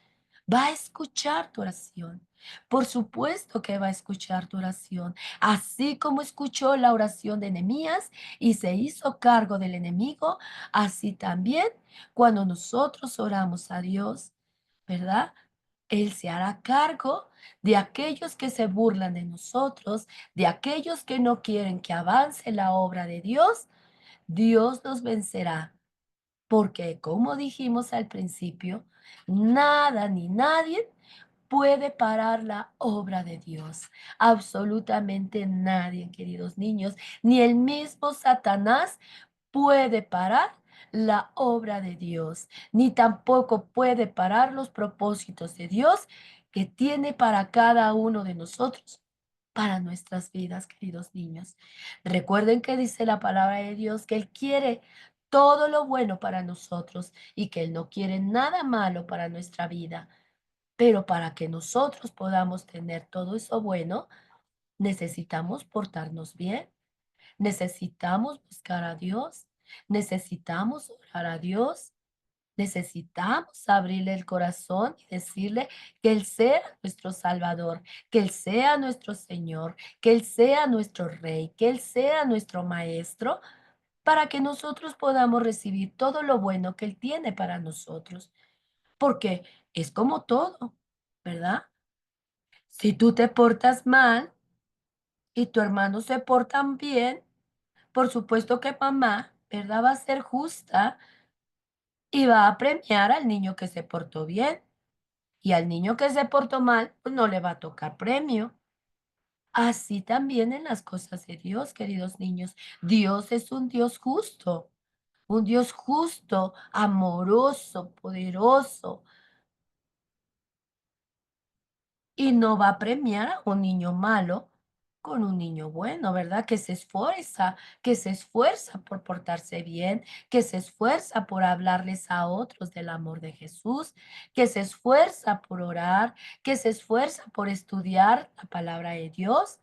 va a escuchar tu oración. Por supuesto que va a escuchar tu oración, así como escuchó la oración de Nehemías y se hizo cargo del enemigo, así también cuando nosotros oramos a Dios, ¿verdad? Él se hará cargo de aquellos que se burlan de nosotros, de aquellos que no quieren que avance la obra de Dios. Dios los vencerá, porque como dijimos al principio, nada ni nadie puede parar la obra de Dios. Absolutamente nadie, queridos niños, ni el mismo Satanás puede parar la obra de Dios, ni tampoco puede parar los propósitos de Dios que tiene para cada uno de nosotros, para nuestras vidas, queridos niños. Recuerden que dice la palabra de Dios que Él quiere todo lo bueno para nosotros y que Él no quiere nada malo para nuestra vida. Pero para que nosotros podamos tener todo eso bueno, necesitamos portarnos bien, necesitamos buscar a Dios, necesitamos orar a Dios, necesitamos abrirle el corazón y decirle que Él sea nuestro Salvador, que Él sea nuestro Señor, que Él sea nuestro Rey, que Él sea nuestro Maestro, para que nosotros podamos recibir todo lo bueno que Él tiene para nosotros. Porque es como todo, ¿verdad? Si tú te portas mal y tu hermano se portan bien, por supuesto que mamá, ¿verdad? Va a ser justa y va a premiar al niño que se portó bien. Y al niño que se portó mal, pues no le va a tocar premio. Así también en las cosas de Dios, queridos niños. Dios es un Dios justo, amoroso, poderoso, y no va a premiar a un niño malo con un niño bueno, ¿verdad? Que se esfuerza por portarse bien, que se esfuerza por hablarles a otros del amor de Jesús, que se esfuerza por orar, que se esfuerza por estudiar la palabra de Dios.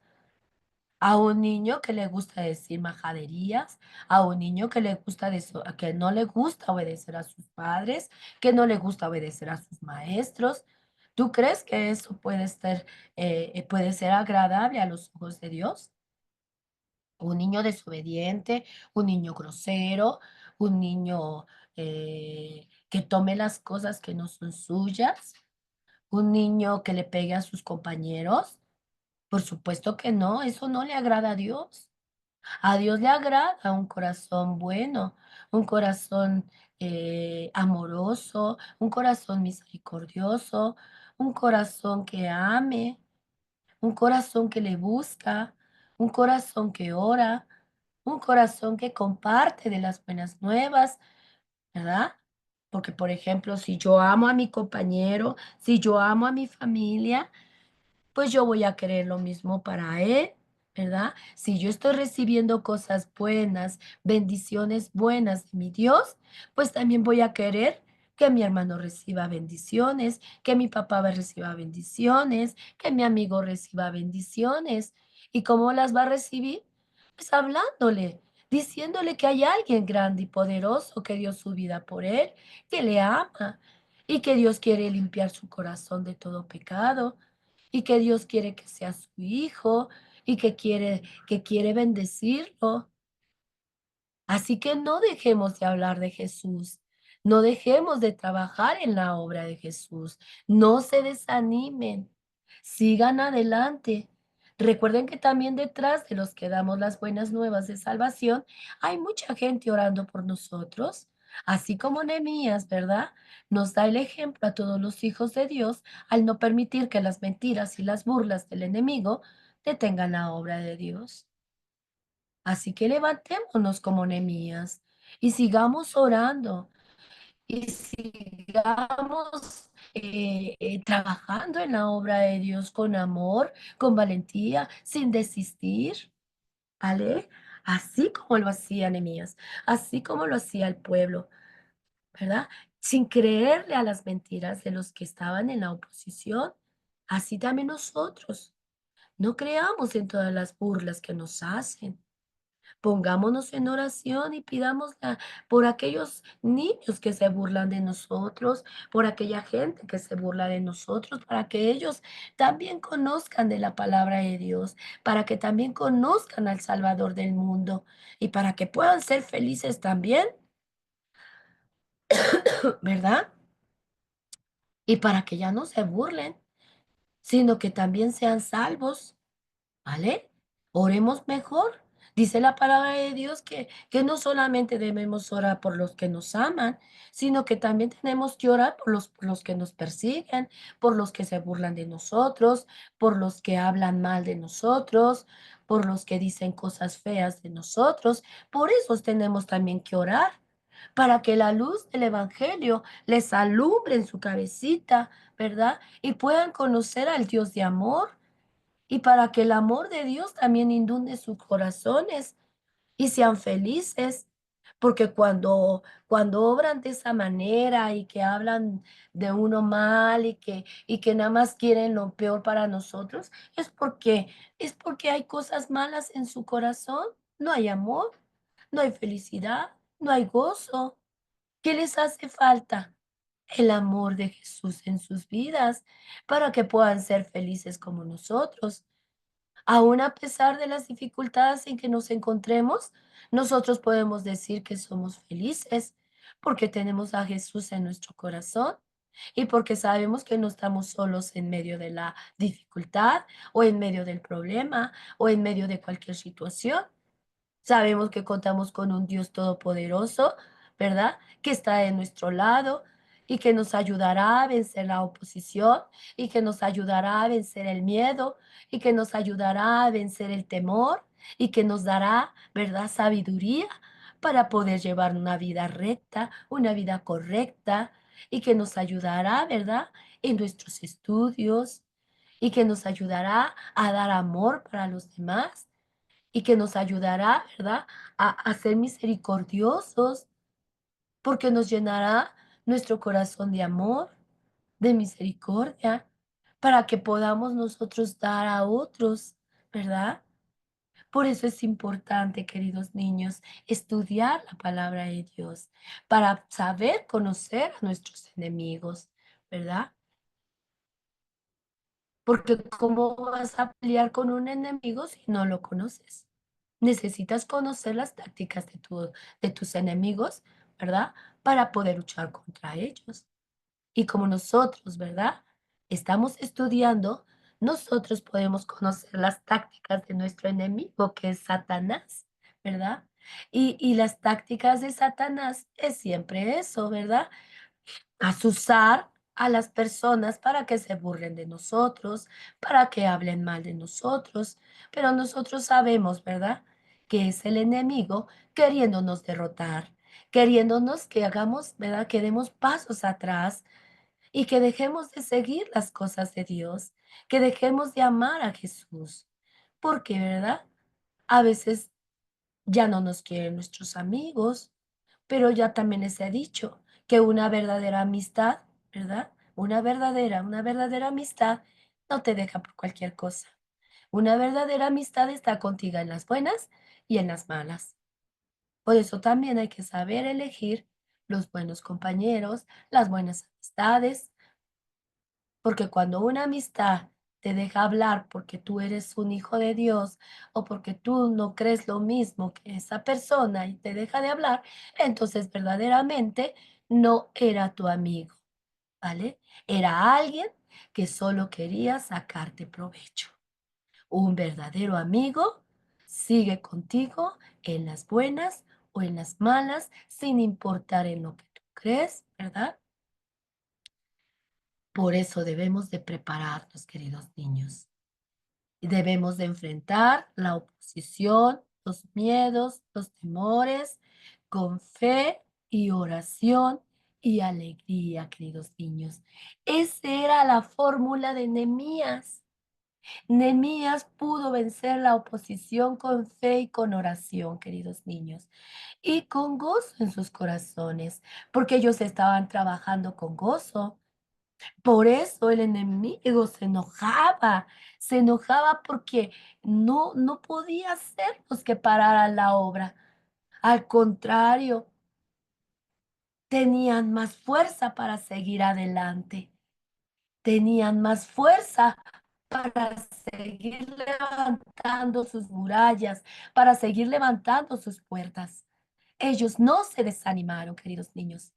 A un niño que le gusta decir majaderías, a un niño que le gusta que no le gusta obedecer a sus padres, que no le gusta obedecer a sus maestros. ¿Tú crees que eso puede ser agradable a los ojos de Dios? Un niño desobediente, un niño grosero, un niño que tome las cosas que no son suyas, un niño que le pegue a sus compañeros. Por supuesto que no, eso no le agrada a Dios. A Dios le agrada un corazón bueno, un corazón amoroso, un corazón misericordioso, un corazón que ame, un corazón que le busca, un corazón que ora, un corazón que comparte de las buenas nuevas, ¿verdad? Porque, por ejemplo, si yo amo a mi compañero, si yo amo a mi familia, pues yo voy a querer lo mismo para él, ¿verdad? Si yo estoy recibiendo cosas buenas, bendiciones buenas de mi Dios, pues también voy a querer que mi hermano reciba bendiciones, que mi papá reciba bendiciones, que mi amigo reciba bendiciones. ¿Y cómo las va a recibir? Pues hablándole, diciéndole que hay alguien grande y poderoso que dio su vida por él, que le ama y que Dios quiere limpiar su corazón de todo pecado y que Dios quiere que sea su hijo y que quiere bendecirlo. Así que no dejemos de hablar de Jesús. No dejemos de trabajar en la obra de Jesús. No se desanimen. Sigan adelante. Recuerden que también detrás de los que damos las buenas nuevas de salvación, hay mucha gente orando por nosotros. Así como Nehemías, ¿verdad? Nos da el ejemplo a todos los hijos de Dios al no permitir que las mentiras y las burlas del enemigo detengan la obra de Dios. Así que levantémonos como Nehemías y sigamos orando y sigamos trabajando en la obra de Dios con amor, con valentía, sin desistir, ¿vale? Así como lo hacía Nehemías, así como lo hacía el pueblo, ¿verdad? Sin creerle a las mentiras de los que estaban en la oposición, así también nosotros. No creamos en todas las burlas que nos hacen. Pongámonos en oración y pidamos por aquellos niños que se burlan de nosotros, por aquella gente que se burla de nosotros, para que ellos también conozcan de la palabra de Dios, para que también conozcan al Salvador del mundo y para que puedan ser felices también, ¿verdad? Y para que ya no se burlen, sino que también sean salvos. ¿Vale? Oremos mejor. Dice la palabra de Dios que no solamente debemos orar por los que nos aman, sino que también tenemos que orar por los que nos persiguen, por los que se burlan de nosotros, por los que hablan mal de nosotros, por los que dicen cosas feas de nosotros. Por esos tenemos también que orar, para que la luz del Evangelio les alumbre en su cabecita, ¿verdad? Y puedan conocer al Dios de amor y para que el amor de Dios también inunde sus corazones y sean felices. Porque cuando obran de esa manera y que hablan de uno mal y que nada más quieren lo peor para nosotros, es porque hay cosas malas en su corazón. No hay amor, no hay felicidad, no hay gozo. ¿Qué les hace falta? El amor de Jesús en sus vidas para que puedan ser felices como nosotros. Aún a pesar de las dificultades en que nos encontremos, nosotros podemos decir que somos felices porque tenemos a Jesús en nuestro corazón y porque sabemos que no estamos solos en medio de la dificultad o en medio del problema o en medio de cualquier situación. Sabemos que contamos con un Dios todopoderoso, ¿verdad? Que está de nuestro lado y que nos ayudará a vencer la oposición y que nos ayudará a vencer el miedo y que nos ayudará a vencer el temor y que nos dará, ¿verdad? Sabiduría para poder llevar una vida recta, una vida correcta y que nos ayudará, ¿verdad? En nuestros estudios y que nos ayudará a dar amor para los demás y que nos ayudará, ¿verdad?, a ser misericordiosos, porque nos llenará nuestro corazón de amor, de misericordia, para que podamos nosotros dar a otros, ¿verdad? Por eso es importante, queridos niños, estudiar la palabra de Dios, para saber conocer a nuestros enemigos, ¿verdad? Porque ¿cómo vas a pelear con un enemigo si no lo conoces? Necesitas conocer las tácticas de tus enemigos, ¿verdad? Para poder luchar contra ellos. Y como nosotros, ¿verdad? Estamos estudiando, nosotros podemos conocer las tácticas de nuestro enemigo, que es Satanás, ¿verdad? Y las tácticas de Satanás es siempre eso, ¿verdad? Asusar a las personas para que se burlen de nosotros, para que hablen mal de nosotros, pero nosotros sabemos, ¿verdad? Que es el enemigo queriéndonos derrotar, queriéndonos que hagamos, ¿verdad? Que demos pasos atrás y que dejemos de seguir las cosas de Dios, que dejemos de amar a Jesús, porque, ¿verdad? A veces ya no nos quieren nuestros amigos, pero ya también les he dicho que una verdadera amistad, ¿verdad? Una verdadera amistad no te deja por cualquier cosa. Una verdadera amistad está contigo en las buenas y en las malas. Por eso también hay que saber elegir los buenos compañeros, las buenas amistades, porque cuando una amistad te deja hablar porque tú eres un hijo de Dios o porque tú no crees lo mismo que esa persona y te deja de hablar, entonces verdaderamente no era tu amigo, ¿vale? Era alguien que solo quería sacarte provecho. Un verdadero amigo sigue contigo en las buenas o en las malas, sin importar en lo que tú crees, ¿verdad? Por eso debemos de prepararnos, queridos niños. Y debemos de enfrentar la oposición, los miedos, los temores, con fe y oración y alegría, queridos niños. Esa era la fórmula de Nehemías. Nehemías pudo vencer la oposición con fe y con oración, queridos niños, y con gozo en sus corazones, porque ellos estaban trabajando con gozo. Por eso el enemigo se enojaba porque no podía hacerlos que pararan la obra. Al contrario, tenían más fuerza para seguir adelante, tenían más fuerza para seguir levantando sus murallas, para seguir levantando sus puertas. Ellos no se desanimaron, queridos niños.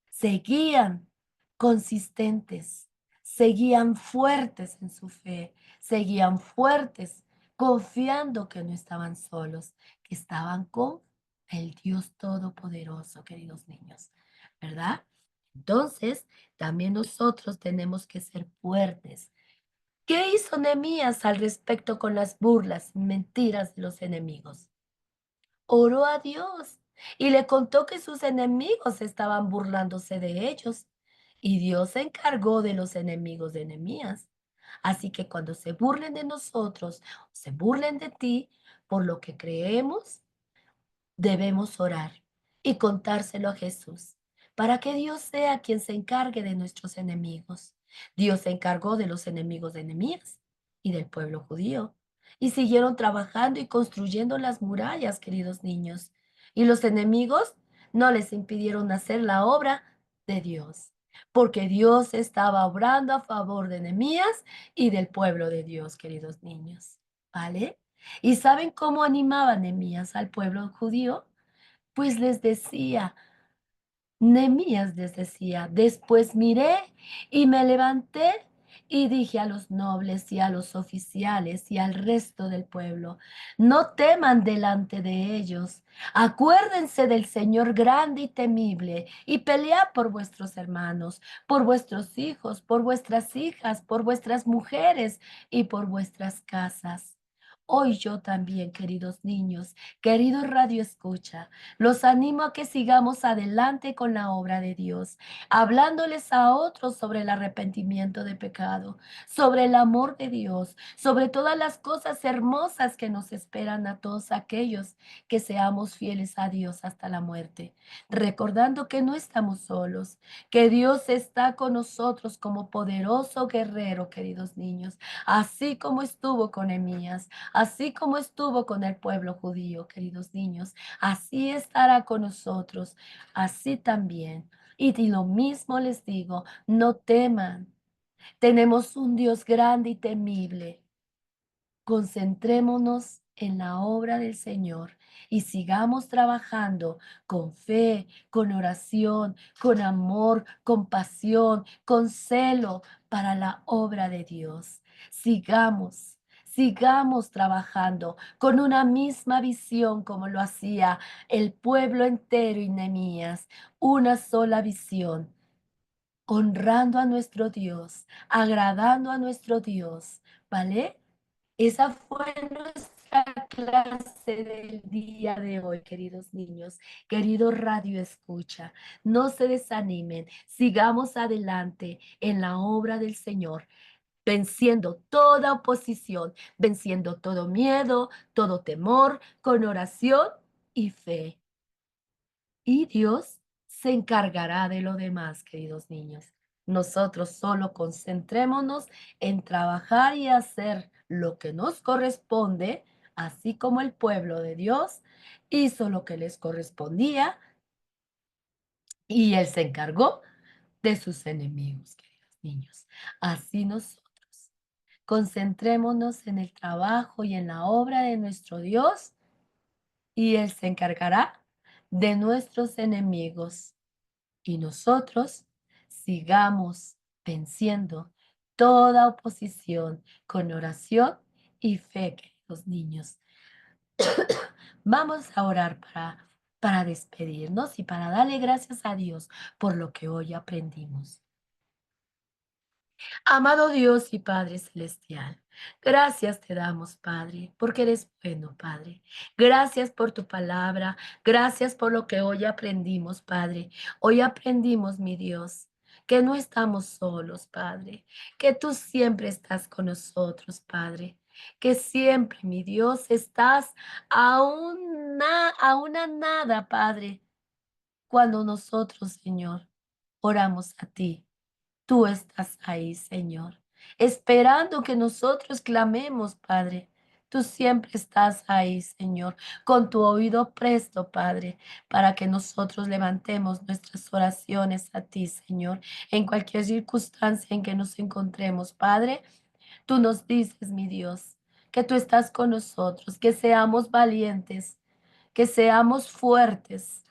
Seguían consistentes, seguían fuertes en su fe, seguían fuertes, confiando que no estaban solos, que estaban con el Dios Todopoderoso, queridos niños, ¿verdad? Entonces, también nosotros tenemos que ser fuertes. ¿Qué hizo Nehemías al respecto con las burlas y mentiras de los enemigos? Oró a Dios y le contó que sus enemigos estaban burlándose de ellos. Y Dios se encargó de los enemigos de Nehemías. Así que cuando se burlen de nosotros, se burlen de ti por lo que creemos, debemos orar y contárselo a Jesús para que Dios sea quien se encargue de nuestros enemigos. Dios se encargó de los enemigos de Nehemías y del pueblo judío. Y siguieron trabajando y construyendo las murallas, queridos niños. Y los enemigos no les impidieron hacer la obra de Dios, porque Dios estaba obrando a favor de Nehemías y del pueblo de Dios, queridos niños. ¿Vale? ¿Y saben cómo animaba Nehemías al pueblo judío? Pues les decía, Nehemías les decía, después miré y me levanté y dije a los nobles y a los oficiales y al resto del pueblo, no teman delante de ellos, acuérdense del Señor grande y temible y pelead por vuestros hermanos, por vuestros hijos, por vuestras hijas, por vuestras mujeres y por vuestras casas. Hoy yo también, queridos niños, queridos Radio Escucha, los animo a que sigamos adelante con la obra de Dios, hablándoles a otros sobre el arrepentimiento de pecado, sobre el amor de Dios, sobre todas las cosas hermosas que nos esperan a todos aquellos que seamos fieles a Dios hasta la muerte, recordando que no estamos solos, que Dios está con nosotros como poderoso guerrero, queridos niños, así como estuvo con Emías, así como estuvo con el pueblo judío, queridos niños. Así estará con nosotros, así también. Y lo mismo les digo, no teman. Tenemos un Dios grande y temible. Concentrémonos en la obra del Señor y sigamos trabajando con fe, con oración, con amor, con pasión, con celo para la obra de Dios. Sigamos trabajando con una misma visión como lo hacía el pueblo entero y Nehemías, una sola visión, honrando a nuestro Dios, agradando a nuestro Dios, ¿vale? Esa fue nuestra clase del día de hoy, queridos niños, querido Radio Escucha. No se desanimen, sigamos adelante en la obra del Señor, venciendo toda oposición, venciendo todo miedo, todo temor, con oración y fe. Y Dios se encargará de lo demás, queridos niños. Nosotros solo concentrémonos en trabajar y hacer lo que nos corresponde, así como el pueblo de Dios hizo lo que les correspondía y Él se encargó de sus enemigos, queridos niños. Así nosotros concentrémonos en el trabajo y en la obra de nuestro Dios y Él se encargará de nuestros enemigos. y nosotros sigamos venciendo toda oposición con oración y fe, queridos niños. Vamos a orar para despedirnos y para darle gracias a Dios por lo que hoy aprendimos. Amado Dios y Padre Celestial, gracias te damos, Padre, porque eres bueno, Padre. Gracias por tu palabra, gracias por lo que hoy aprendimos, Padre. Hoy aprendimos, mi Dios, que no estamos solos, Padre, que tú siempre estás con nosotros, Padre. Que siempre, mi Dios, estás a una nada, Padre, cuando nosotros, Señor, oramos a ti. Tú estás ahí, Señor, esperando que nosotros clamemos, Padre. Tú siempre estás ahí, Señor, con tu oído presto, Padre, para que nosotros levantemos nuestras oraciones a ti, Señor, en cualquier circunstancia en que nos encontremos, Padre. Tú nos dices, mi Dios, que tú estás con nosotros, que seamos valientes, que seamos fuertes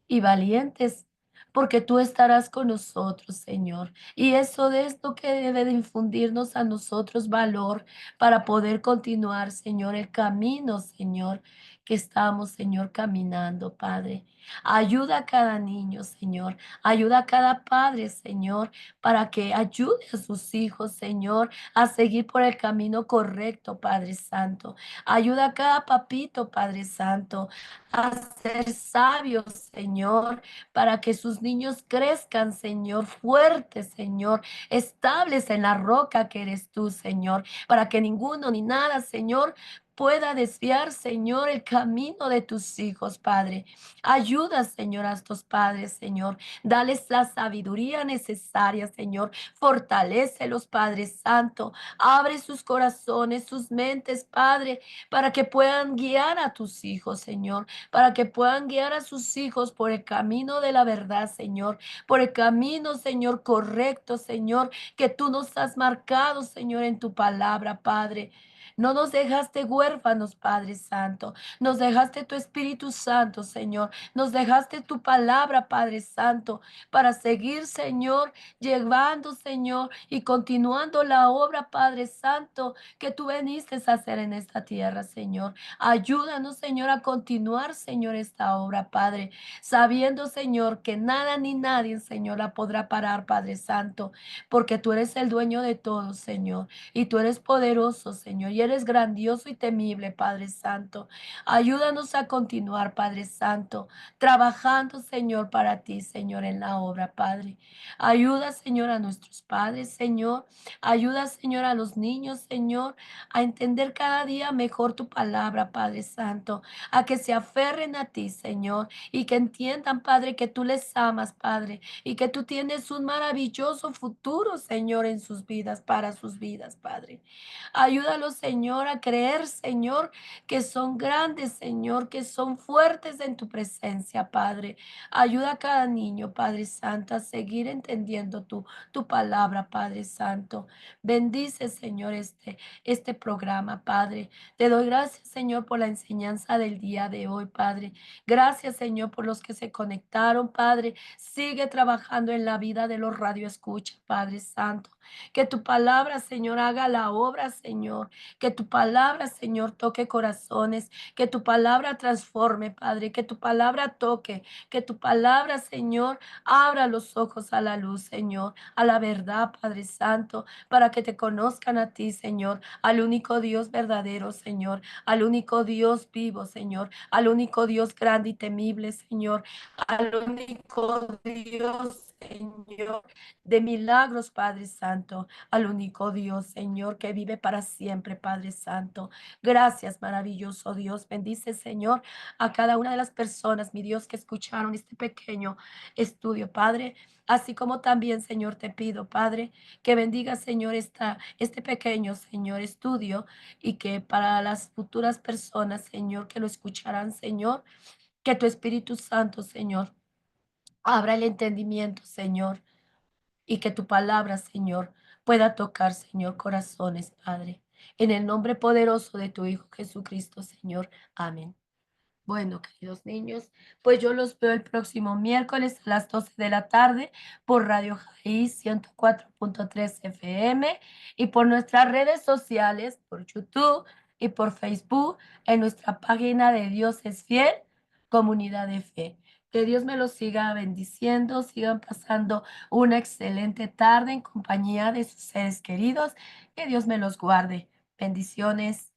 y valientes, porque tú estarás con nosotros, Señor. Y eso de esto que debe de infundirnos a nosotros valor para poder continuar, Señor, el camino, Señor, que estamos, Señor, caminando, Padre. Ayuda a cada niño, Señor. Ayuda a cada padre, Señor, para que ayude a sus hijos, Señor, a seguir por el camino correcto, Padre Santo. Ayuda a cada papito, Padre Santo, a ser sabios, Señor, para que sus niños crezcan, Señor, fuertes, Señor, estables en la roca que eres tú, Señor, para que ninguno ni nada, Señor, pueda desviar, Señor, el camino de tus hijos, Padre. Ayuda, Señor, a estos padres, Señor. Dales la sabiduría necesaria, Señor. Fortalécelos, Padre Santo. Abre sus corazones, sus mentes, Padre, para que puedan guiar a tus hijos, Señor, para que puedan guiar a sus hijos por el camino de la verdad, Señor, por el camino, Señor, correcto, Señor, que tú nos has marcado, Señor, en tu palabra, Padre. No nos dejaste huérfanos, Padre Santo. Nos dejaste tu Espíritu Santo, Señor. Nos dejaste tu palabra, Padre Santo, para seguir, Señor, llevando, Señor, y continuando la obra, Padre Santo, que tú viniste a hacer en esta tierra, Señor. Ayúdanos, Señor, a continuar, Señor, esta obra, Padre, sabiendo, Señor, que nada ni nadie, Señor, la podrá parar, Padre Santo, porque tú eres el dueño de todo, Señor, y tú eres poderoso, Señor, y eres grandioso y temible, Padre Santo. Ayúdanos a continuar, Padre Santo, trabajando, Señor, para ti, Señor, en la obra, Padre. Ayuda, Señor, a nuestros padres, Señor. Ayuda, Señor, a los niños, Señor, a entender cada día mejor tu palabra, Padre Santo, a que se aferren a ti, Señor, y que entiendan, Padre, que tú les amas, Padre, y que tú tienes un maravilloso futuro, Señor, en sus vidas, para sus vidas, Padre. Ayúdalos, Señor, a creer, Señor, que son grandes, Señor, que son fuertes en tu presencia, Padre. Ayuda a cada niño, Padre Santo, a seguir entendiendo tu palabra, Padre Santo. Bendice, Señor, este programa, Padre. Te doy gracias, Señor, por la enseñanza del día de hoy, Padre. Gracias, Señor, por los que se conectaron, Padre. Sigue trabajando en la vida de los radioescuchas, Padre Santo. Que tu palabra, Señor, haga la obra, Señor. Que tu palabra, Señor, toque corazones. Que tu palabra transforme, Padre. Que tu palabra toque. Que tu palabra, Señor, abra los ojos a la luz, Señor, a la verdad, Padre Santo, para que te conozcan a ti, Señor, al único Dios verdadero, Señor, al único Dios vivo, Señor, al único Dios grande y temible, Señor, al único Dios, Señor, de milagros, Padre Santo, al único Dios, Señor, que vive para siempre, Padre Santo. Gracias, maravilloso Dios. Bendice, Señor, a cada una de las personas, mi Dios, que escucharon este pequeño estudio, Padre. Así como también, Señor, te pido, Padre, que bendiga, Señor, este pequeño, Señor, estudio y que para las futuras personas, Señor, que lo escucharán, Señor, que tu Espíritu Santo, Señor, abra el entendimiento, Señor, y que tu palabra, Señor, pueda tocar, Señor, corazones, Padre. En el nombre poderoso de tu Hijo Jesucristo, Señor. Amén. Bueno, queridos niños, pues yo los veo el próximo miércoles a las 12 de la tarde por Radio Jaí 104.3 FM y por nuestras redes sociales, por YouTube y por Facebook, en nuestra página de Dios es Fiel, Comunidad de Fe. Que Dios me los siga bendiciendo, sigan pasando una excelente tarde en compañía de sus seres queridos. Que Dios me los guarde. Bendiciones.